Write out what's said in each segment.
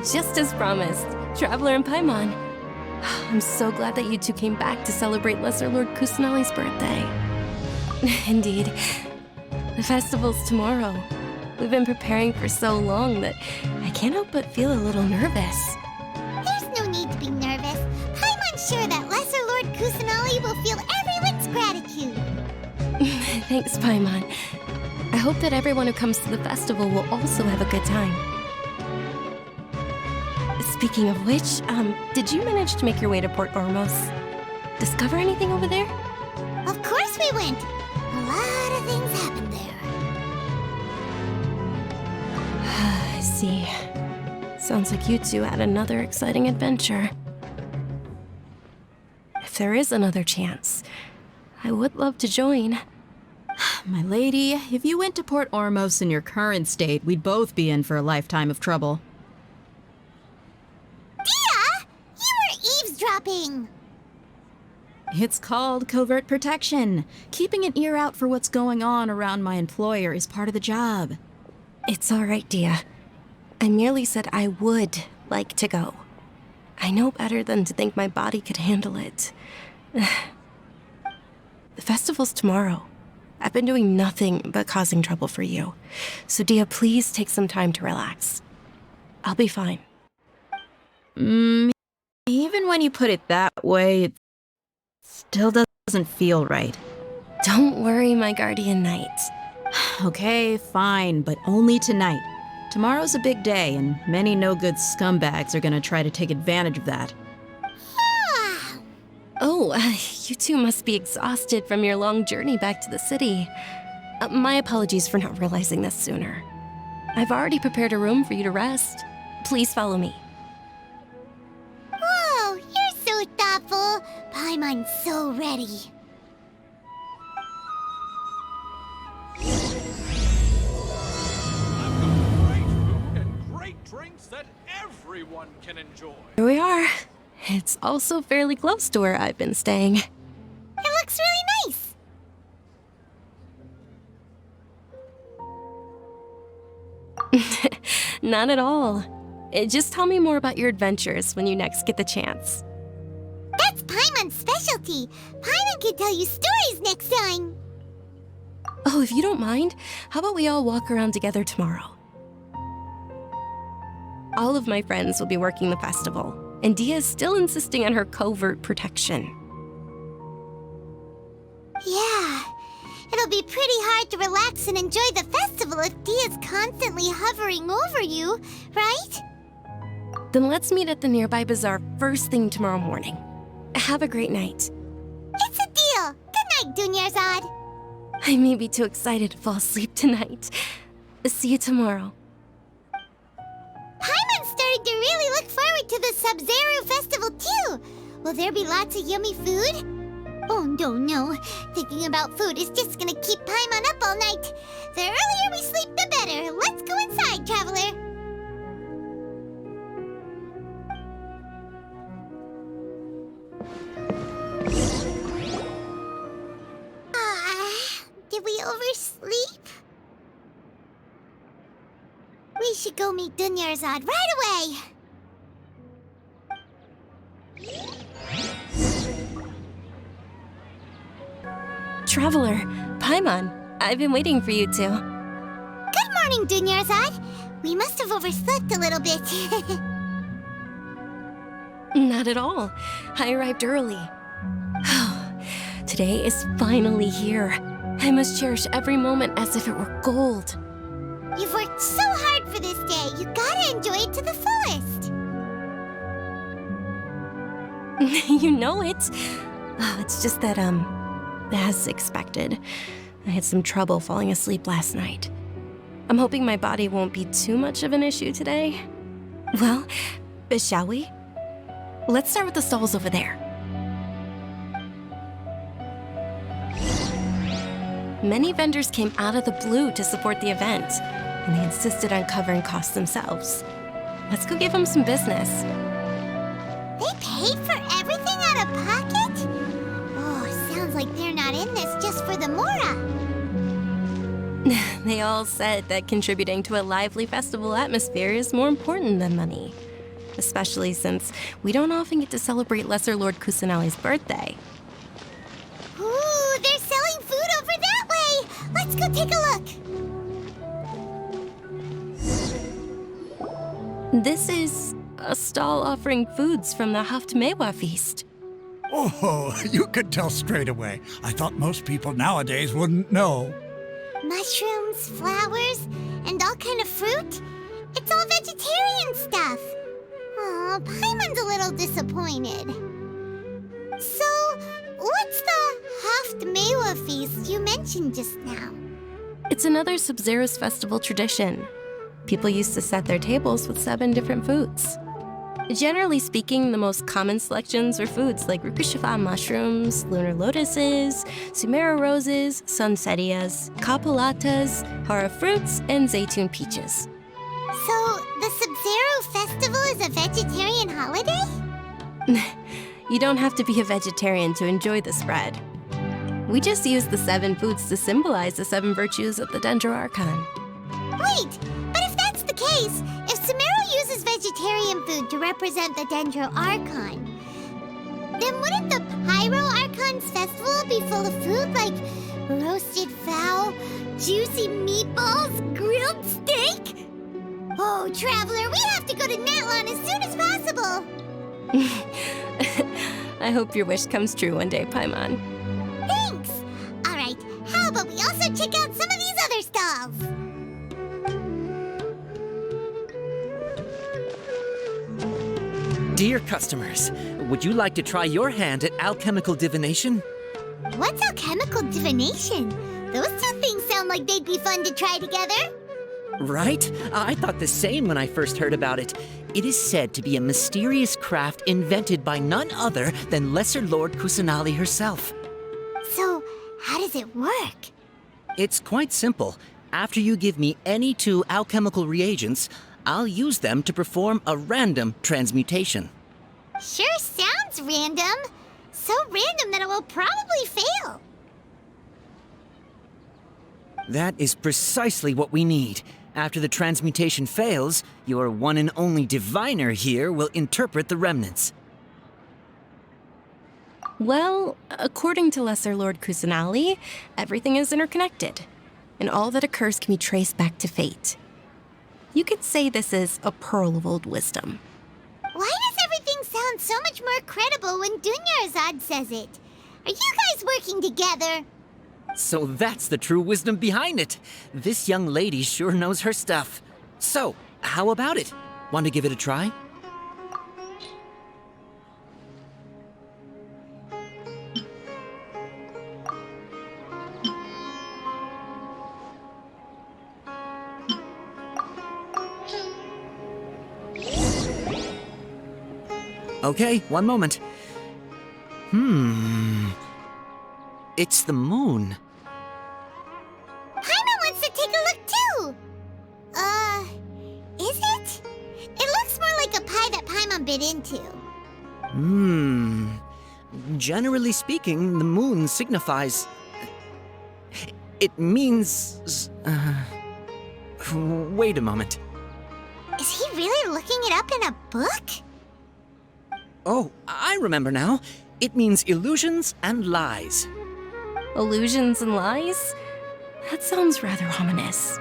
Just as promised, Traveler and Paimon. I'm so glad that you two came back to celebrate Lesser Lord Kusanali's birthday. Indeed. The festival's tomorrow. We've been preparing for so long that I can't help but feel a little nervous. There's no need to be nervous. Paimon's sure that Lesser Lord Kusanali will feel everyone's gratitude. Thanks, Paimon. I hope that everyone who comes to the festival will also have a good time. Speaking of which, did you manage to make your way to Port Ormos? Discover anything over there? Of course we went. A lot of things happened there. I see. Sounds like you two had another exciting adventure. If there is another chance, I would love to join. My lady, if you went to Port Ormos in your current state, we'd both be in for a lifetime of trouble. Dia! You were eavesdropping! It's called covert protection. Keeping an ear out for what's going on around my employer is part of the job. It's all right, Dia. I merely said I would like to go. I know better than to think my body could handle it. The festival's tomorrow. I've been doing nothing but causing trouble for you. So, Dia, please take some time to relax. I'll be fine. Even when you put it that way, it still doesn't feel right. Don't worry, my guardian knight. Okay, fine, but only tonight. Tomorrow's a big day, and many no-good scumbags are gonna try to take advantage of that. Oh, you two must be exhausted from your long journey back to the city. My apologies for not realizing this sooner. I've already prepared a room for you to rest. Please follow me. Whoa, you're so thoughtful. Paimon's so ready. I've got a great food and great drinks that everyone can enjoy. Here we are. It's also fairly close to where I've been staying. It looks really nice. Not at all. Just tell me more about your adventures when you next get the chance. That's Paimon's specialty. Paimon can tell you stories next time. Oh, if you don't mind, how about we all walk around together tomorrow? All of my friends will be working the festival, and Dia is still insisting on her covert protection. Yeah, it'll be pretty hard to relax and enjoy the festival if Dia's constantly hovering over you, right? Then let's meet at the nearby bazaar first thing tomorrow morning. Have a great night. It's a deal. Good night, Dunyarzad. I may be too excited to fall asleep tonight. See you tomorrow. Paimon's starting to really look forward to the Sub-Zero festival too. Will there be lots of yummy food? Oh no. Thinking about food is just gonna keep Paimon up all night. The earlier we sleep, the better. Let's go inside, traveler. Did we oversleep? We should go meet Dunyarzad right away. Traveler, Paimon, I've been waiting for you two. Good morning, Dunyarzad. We must have overslept a little bit. Not at all. I arrived early. Today is finally here. I must cherish every moment as if it were gold. You've worked so hard for this day. You gotta enjoy it to the fullest. You know it. Oh, it's just that, as expected, I had some trouble falling asleep last night. I'm hoping my body won't be too much of an issue today. Well, shall we? Let's start with the stalls over there. Many vendors came out of the blue to support the event, and they insisted on covering costs themselves. Let's go give them some business. They paid for everything out of pocket? Oh, sounds like they're not in this just for the Mora. They all said that contributing to a lively festival atmosphere is more important than money. especially since we don't often get to celebrate Lesser Lord Kusanali's birthday. Ooh, they're selling food over that way! Let's go take a look! This is a stall offering foods from the Haftmewa feast. Oh, you could tell straight away. I thought most people nowadays wouldn't know. Mushrooms, flowers, and all kind of fruit? It's all vegetarian stuff. Aw, Paimon's a little disappointed. So, what's the Haftmewa feast you mentioned just now? It's another Sub-Zero's festival tradition. People used to set their tables with 7 different foods. Generally speaking, the most common selections were foods like Rukushifa mushrooms, lunar lotuses, sumeru roses, sunsetias, kapulatas, hara fruits, and zaytun peaches. So, the Sub-Zero festival is a vegetarian holiday? You don't have to be a vegetarian to enjoy the spread. We just use the 7 foods to symbolize the 7 virtues of the Dendro Archon. Wait, but if that's the case, if Sumeru uses vegetarian food to represent the Dendro Archon, then wouldn't the Pyro Archon's festival be full of food like roasted fowl, juicy meatballs, grilled steak? Oh, Traveler, we have to go to Natlan as soon as possible! I hope your wish comes true one day, Paimon. Thanks! Alright, how about we also check out some of these other stalls? Dear customers, would you like to try your hand at alchemical divination? What's alchemical divination? Those 2 things sound like they'd be fun to try together. Right? I thought the same when I first heard about it. It is said to be a mysterious craft invented by none other than Lesser Lord Kusanali herself. So, how does it work? It's quite simple. After you give me any 2 alchemical reagents, I'll use them to perform a random transmutation. Sure sounds random. So random that it will probably fail. That is precisely what we need. After the transmutation fails, your one and only diviner here will interpret the remnants. Well, according to Lesser Lord Kusanali, everything is interconnected, and all that occurs can be traced back to fate. You could say this is a pearl of old wisdom. Why does everything sound so much more credible when Dunyarzad says it? Are you guys working together? So that's the true wisdom behind it. This young lady sure knows her stuff. So, how about it? Want to give it a try? Okay, one moment. It's the moon. Paimon wants to take a look too! Is it? It looks more like a pie that Paimon bit into. Generally speaking, the moon signifies... It means... Wait a moment. Is he really looking it up in a book? Oh, I remember now. It means illusions and lies. Illusions and lies? That sounds rather ominous.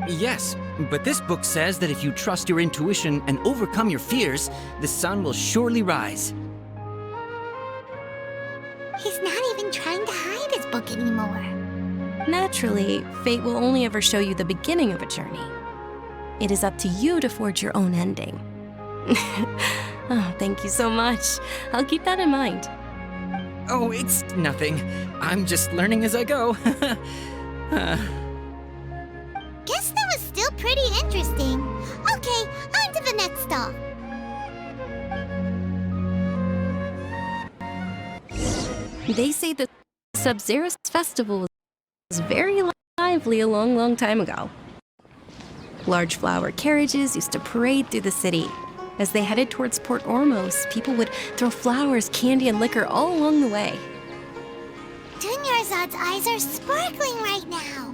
Yes, but this book says that if you trust your intuition and overcome your fears, the sun will surely rise. He's not even trying to hide his book anymore. Naturally, fate will only ever show you the beginning of a journey. It is up to you to forge your own ending. Oh, thank you so much. I'll keep that in mind. Oh, it's nothing. I'm just learning as I go. Guess that was still pretty interesting. Okay, on to the next stall. They say the Sub-Zero's festival was very lively a long, long time ago. Large flower carriages used to parade through the city. As they headed towards Port Ormos, people would throw flowers, candy, and liquor all along the way. Dunyarzad's eyes are sparkling right now.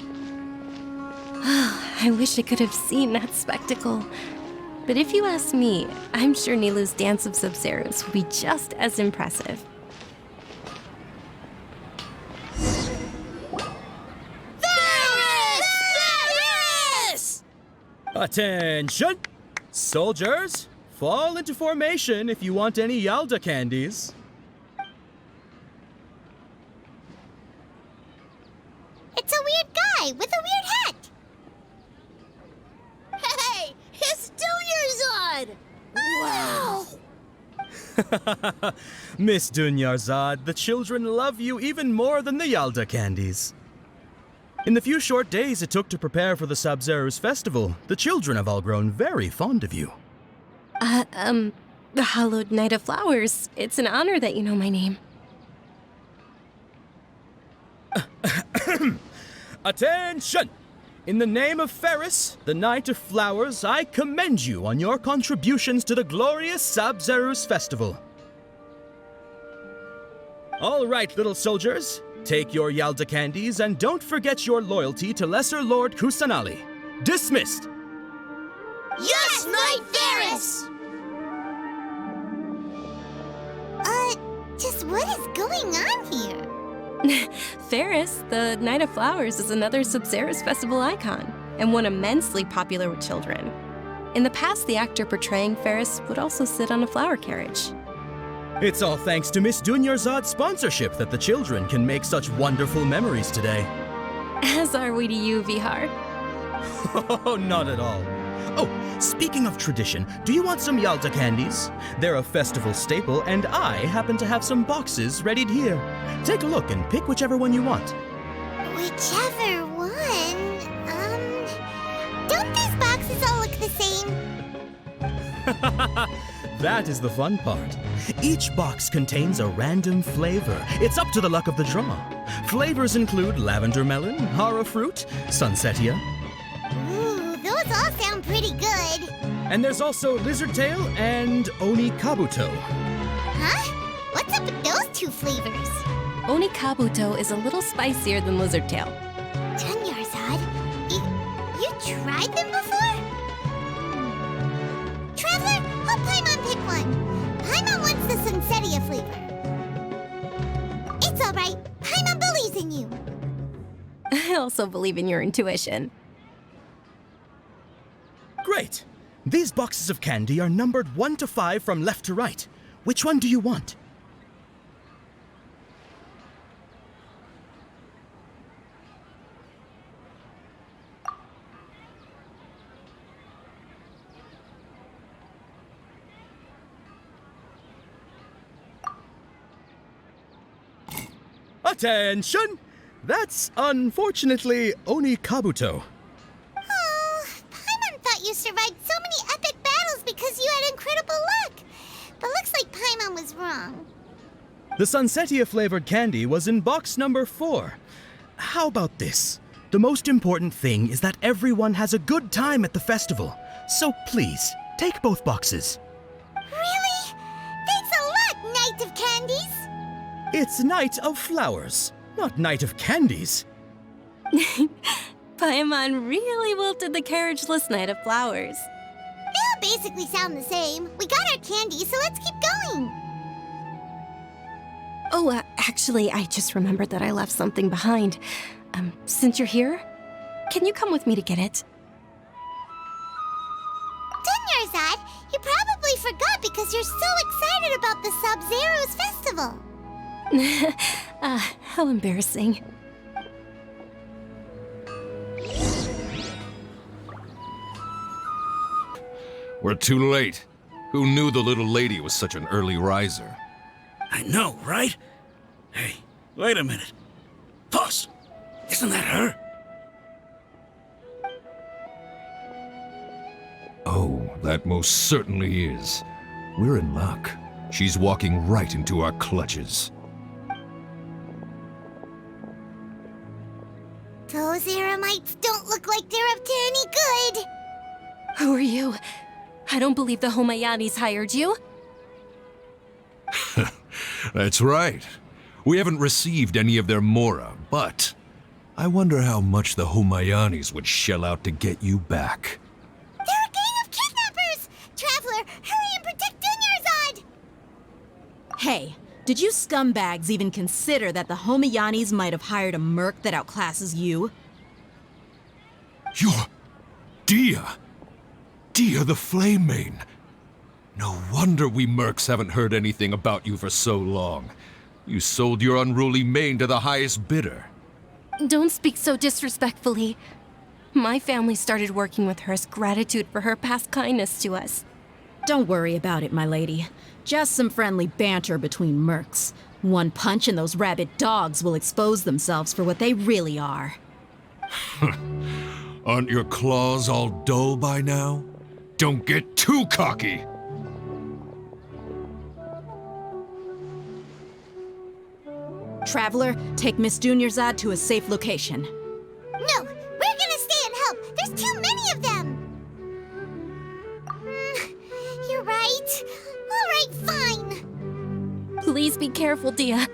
I wish I could have seen that spectacle. But if you ask me, I'm sure Nilu's dance of Sub-Zerus will be just as impressive. Attention! Soldiers, fall into formation if you want any Yalda candies. It's a weird guy with a weird hat. Hey, it's Dunyarzad! Wow! Miss Dunyarzad, the children love you even more than the Yalda candies. In the few short days it took to prepare for the Sub-Zerus festival, the children have all grown very fond of you. The Hallowed Knight of Flowers. It's an honor that you know my name. Attention! In the name of Ferris, the Knight of Flowers, I commend you on your contributions to the glorious Sub-Zerus festival. All right, little soldiers. Take your Yalda candies and don't forget your loyalty to Lesser Lord Kusanali. Dismissed! Yes, Knight Ferris! Just what is going on here? Ferris, the Knight of Flowers, is another Sub-Zerus festival icon, and one immensely popular with children. In the past, the actor portraying Ferris would also sit on a flower carriage. It's all thanks to Miss Dunyarzad's sponsorship that the children can make such wonderful memories today. As are we to you, Vihar. Oh, not at all. Oh, speaking of tradition, do you want some Yalda candies? They're a festival staple, and I happen to have some boxes readied here. Take a look and pick whichever one you want. Whichever one? Don't these boxes all look the same? That is the fun part. Each box contains a random flavor. It's up to the luck of the draw. Flavors include lavender melon, hara fruit, sunsetia. Ooh, those all sound pretty good. And there's also lizard tail and oni kabuto. Huh? What's up with those two flavors? Oni Kabuto is a little spicier than Lizard Tail. Dunyarzad, you tried them before? Traveler, help Paimon pick one. Paimon wants the Sunsetia flavor. It's all right. Paimon believes in you. I also believe in your intuition. Great. These boxes of candy are numbered 1 to 5 from left to right. Which one do you want? Attention! That's unfortunately Oni Kabuto. Oh, Paimon thought you survived so many epic battles because you had incredible luck. But looks like Paimon was wrong. The Sunsetia flavored candy was in box number 4. How about this? The most important thing is that everyone has a good time at the festival. So please, take both boxes. Really? Thanks a lot, Knight of Candies. It's Knight of Flowers, not Knight of Candies. Paimon really wilted the carriageless Knight of Flowers. They all basically sound the same. We got our candy, so let's keep going. Oh, actually, I just remembered that I left something behind. Since you're here, can you come with me to get it? Dunyarzad, you probably forgot because you're so excited about the Sub-Zerus festival. How embarrassing. We're too late. Who knew the little lady was such an early riser? I know, right? Hey, wait a minute. Pause. Isn't that her? Oh, that most certainly is. We're in luck. She's walking right into our clutches. Those Eremites don't look like they're up to any good. Who are you? I don't believe the Homayanis hired you. That's right. We haven't received any of their mora, but I wonder how much the Homayanis would shell out to get you back. They're a gang of kidnappers! Hey, did you scumbags even consider that the Homiyanis might have hired a merc that outclasses you? You're... Dia! Dia the Flame Main! No wonder we mercs haven't heard anything about you for so long. You sold your unruly mane to the highest bidder. Don't speak so disrespectfully. My family started working with her as gratitude for her past kindness to us. Don't worry about it, my lady. Just some friendly banter between mercs. One punch and those rabid dogs will expose themselves for what they really are. Aren't your claws all dull by now? Don't get too cocky! Traveler, take Miss Dunyarzad to a safe location. No, we're gonna stay and help. There's too many of them. You're right. All right, fine. Please be careful, Dia.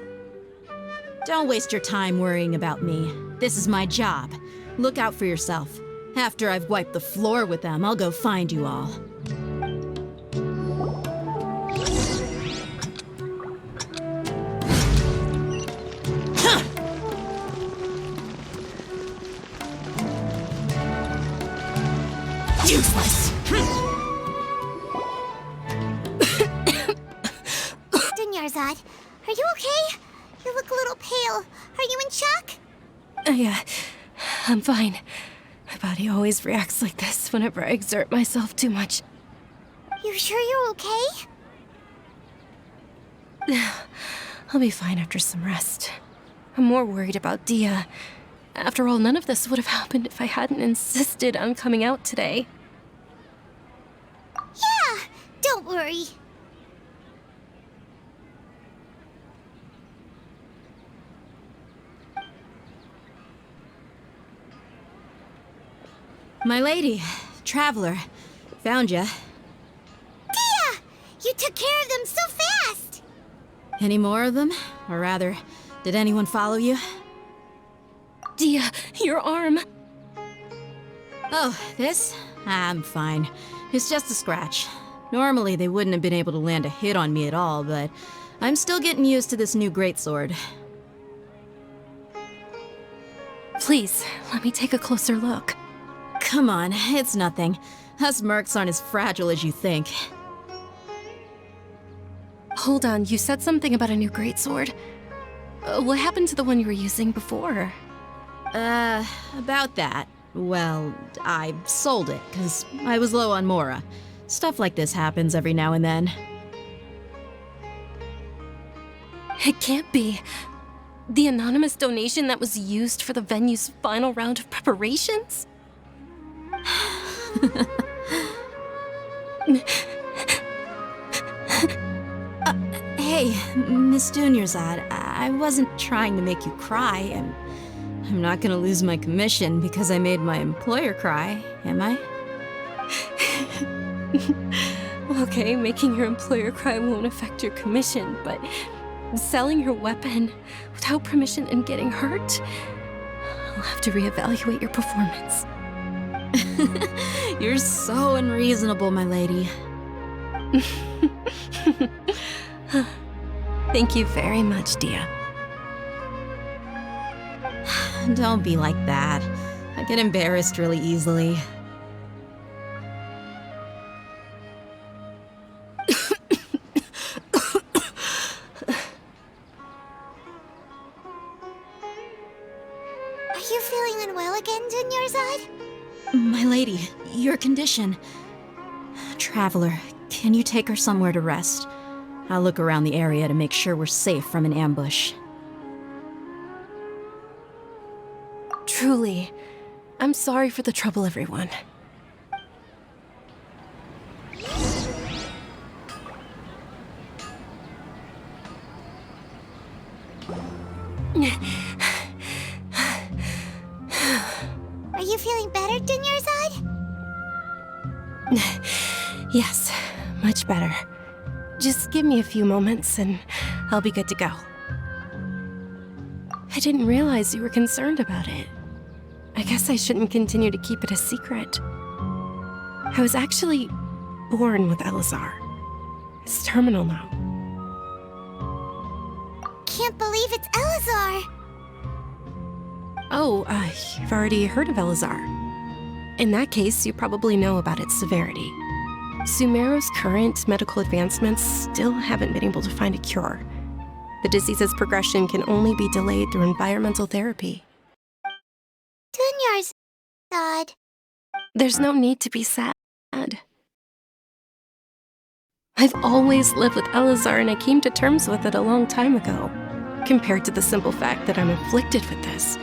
Don't waste your time worrying about me. This is my job. Look out for yourself. After I've wiped the floor with them, I'll go find you all. Useless! Dunyarzad, are you okay? You look a little pale. Are you in shock? Yeah, I'm fine. My body always reacts like this whenever I exert myself too much. You sure you're okay? I'll be fine after some rest. I'm more worried about Dia. After all, none of this would have happened if I hadn't insisted on coming out today. Yeah, don't worry. My lady, Traveler, found ya. Dia! You took care of them so fast! Any more of them? Or rather, did anyone follow you? Dia, your arm! Oh, this? I'm fine. It's just a scratch. Normally, they wouldn't have been able to land a hit on me at all, but I'm still getting used to this new greatsword. Please, let me take a closer look. Come on, it's nothing. Us mercs aren't as fragile as you think. Hold on, you said something about a new greatsword. What happened to the one you were using before? About that. Well, I sold it, because I was low on Mora. Stuff like this happens every now and then. It can't be. The anonymous donation that was used for the venue's final round of preparations? Hey, Miss Dunyarzad, I wasn't trying to make you cry. I'm not gonna lose my commission because I made my employer cry, am I? Okay, making your employer cry won't affect your commission, but selling your weapon without permission and getting hurt? I'll have to reevaluate your performance. You're so unreasonable, my lady. Thank you very much, Dia. Don't be like that. I get embarrassed really easily. Are you feeling unwell again, Dunyarzad? My lady, your condition. Traveler, can you take her somewhere to rest? I'll look around the area to make sure we're safe from an ambush. Truly, I'm sorry for the trouble, everyone. Are you feeling better, Dunyarzad? Yes, much better. Just give me a few moments and I'll be good to go. I didn't realize you were concerned about it. I guess I shouldn't continue to keep it a secret. I was actually born with Elazar. It's terminal now. can't believe it's Elazar. Oh, you've already heard of Elazar. In that case, you probably know about its severity. Sumeru's current medical advancements still haven't been able to find a cure. The disease's progression can only be delayed through environmental therapy. Dunyar's sad. There's no need to be sad. I've always lived with Elazar, and I came to terms with it a long time ago. Compared to the simple fact that I'm afflicted with this,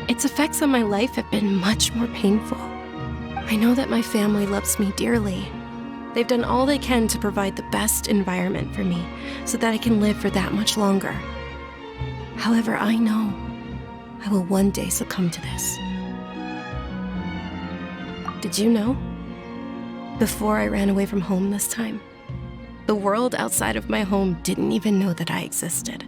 its effects on my life have been much more painful. I know that my family loves me dearly. They've done all they can to provide the best environment for me so that I can live for that much longer. However, I know I will one day succumb to this. Did you know? Before I ran away from home this time, the world outside of my home didn't even know that I existed.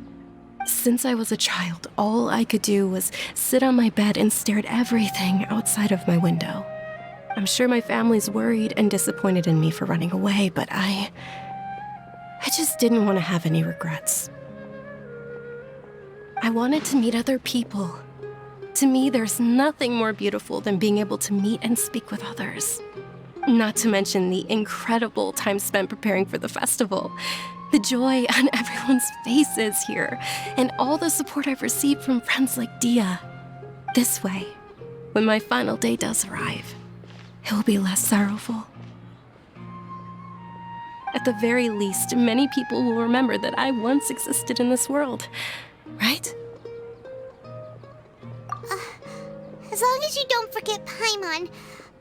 Since I was a child, all I could do was sit on my bed and stare at everything outside of my window. I'm sure my family's worried and disappointed in me for running away, but I just didn't want to have any regrets. I wanted to meet other people. To me, there's nothing more beautiful than being able to meet and speak with others. Not to mention the incredible time spent preparing for the festival, the joy on everyone's faces here, and all the support I've received from friends like Dia. This way, when my final day does arrive, it will be less sorrowful. At the very least, many people will remember that I once existed in this world, right? As long as you don't forget Paimon,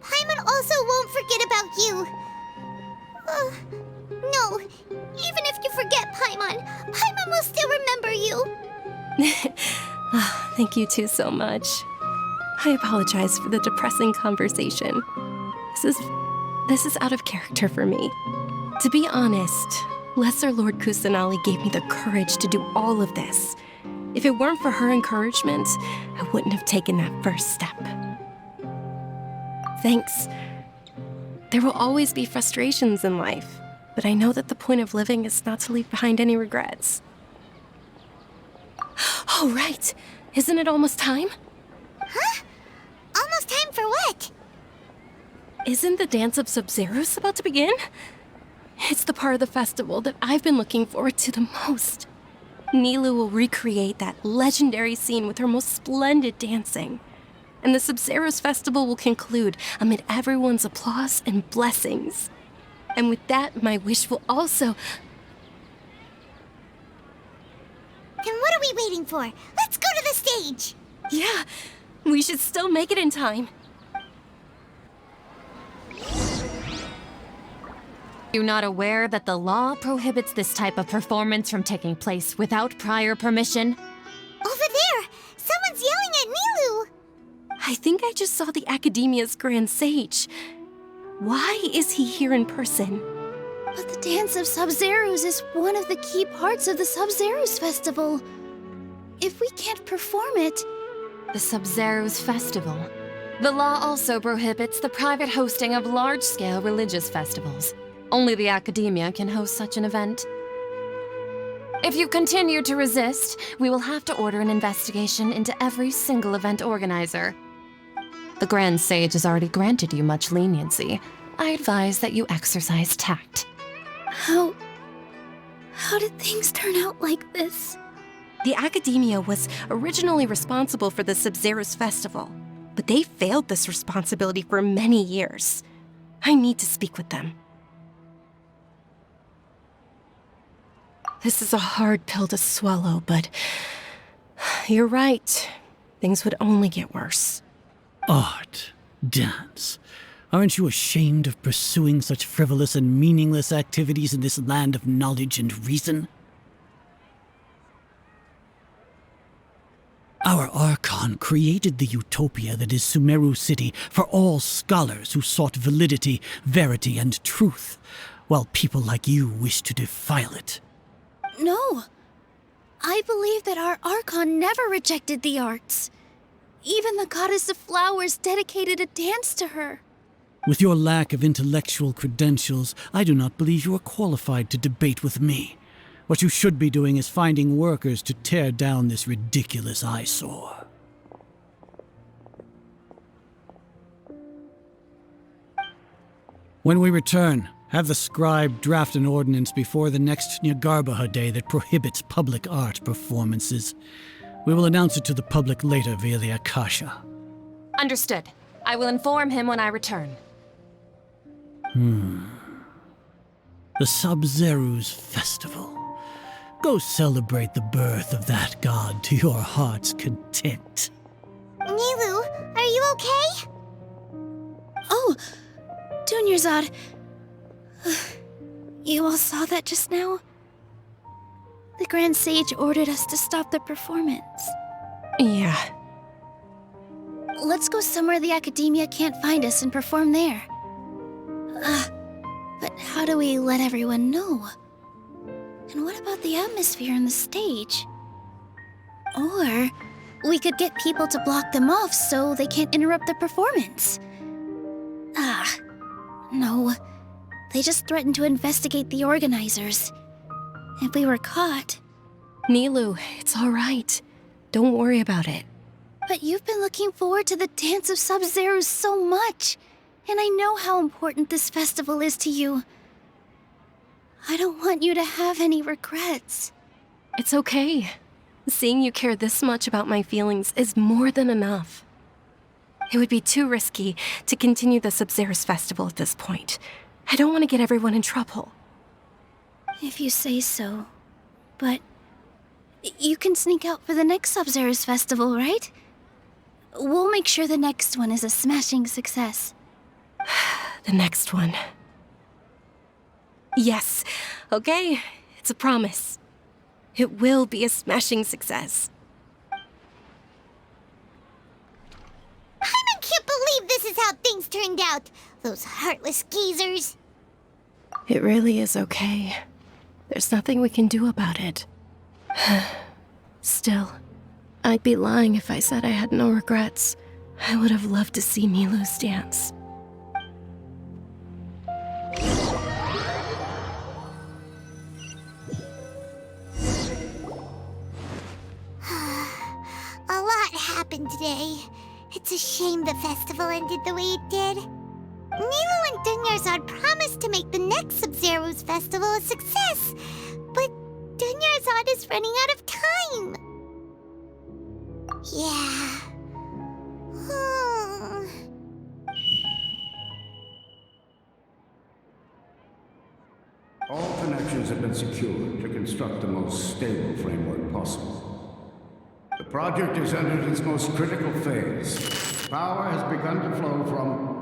Paimon also won't forget about you. No, even if you forget Paimon, Paimon will still remember you. Thank you two so much. I apologize for the depressing conversation. This is out of character for me. To be honest, Lesser Lord Kusanali gave me the courage to do all of this. If it weren't for her encouragement, I wouldn't have taken that first step. Thanks. There will always be frustrations in life, but I know that the point of living is not to leave behind any regrets. Oh, right. Isn't it almost time? Huh? Almost time for what? Isn't the Dance of Sub-Zeros about to begin? It's the part of the festival that I've been looking forward to the most. Nilou will recreate that legendary scene with her most splendid dancing. And the Sub-Zeros festival will conclude amid everyone's applause and blessings. And with that, my wish will also... Then what are we waiting for? Let's go to the stage! Yeah, we should still make it in time. You're not aware that the law prohibits this type of performance from taking place without prior permission? Over there! Someone's yelling at Nilou! I think I just saw the Akademiya's Grand Sage. Why is he here in person? But the Dance of Sub-Zeros is one of the key parts of the Sub-Zeros festival. If we can't perform it... The Sub-Zeros festival. The law also prohibits the private hosting of large-scale religious festivals. Only the Akademiya can host such an event. If you continue to resist, we will have to order an investigation into every single event organizer. The Grand Sage has already granted you much leniency. I advise that you exercise tact. How did things turn out like this? The Akademiya was originally responsible for the Sub-Zeros festival, but they failed this responsibility for many years. I need to speak with them. This is a hard pill to swallow, but you're right. Things would only get worse. Art, dance. Aren't you ashamed of pursuing such frivolous and meaningless activities in this land of knowledge and reason? Our Archon created the utopia that is Sumeru City for all scholars who sought validity, verity, and truth, while people like you wish to defile it. No. I believe that our Archon never rejected the arts. Even the goddess of flowers dedicated a dance to her. With your lack of intellectual credentials, I do not believe you are qualified to debate with me. What you should be doing is finding workers to tear down this ridiculous eyesore. When we return, have the scribe draft an ordinance before the next Nyagarbha day that prohibits public art performances. We will announce it to the public later via the Akasha. Understood. I will inform him when I return. The Sub-Zeru's festival. Go celebrate the birth of that god to your heart's content. Nilou, are you okay? Oh, Dunyarzad. You all saw that just now? The Grand Sage ordered us to stop the performance. Yeah. Let's go somewhere the Akademiya can't find us and perform there. But how do we let everyone know? And what about the atmosphere and the stage? Or we could get people to block them off so they can't interrupt the performance. No. They just threatened to investigate the organizers. If we were caught... Nilou, it's all right. Don't worry about it. But you've been looking forward to the Dance of Sub-Zero so much. And I know how important this festival is to you. I don't want you to have any regrets. It's okay. Seeing you care this much about my feelings is more than enough. It would be too risky to continue the Sub-Zero's festival at this point. I don't want to get everyone in trouble. If you say so. But you can sneak out for the next Sub-Zero's festival, right? We'll make sure the next one is a smashing success. The next one. Yes. Okay. It's a promise. It will be a smashing success. I can't believe this is how things turned out. Those heartless geezers. It really is okay. There's nothing we can do about it. Still, I'd be lying if I said I had no regrets. I would have loved to see Nilou's dance. A lot happened today. It's a shame the festival ended the way it did. Nilou and Dunyarzad promised to make the next Sub-Zero's festival a success, but Dunyarzad is running out of time. Yeah. All connections have been secured to construct the most stable framework possible. The project has entered its most critical phase. Power has begun to flow from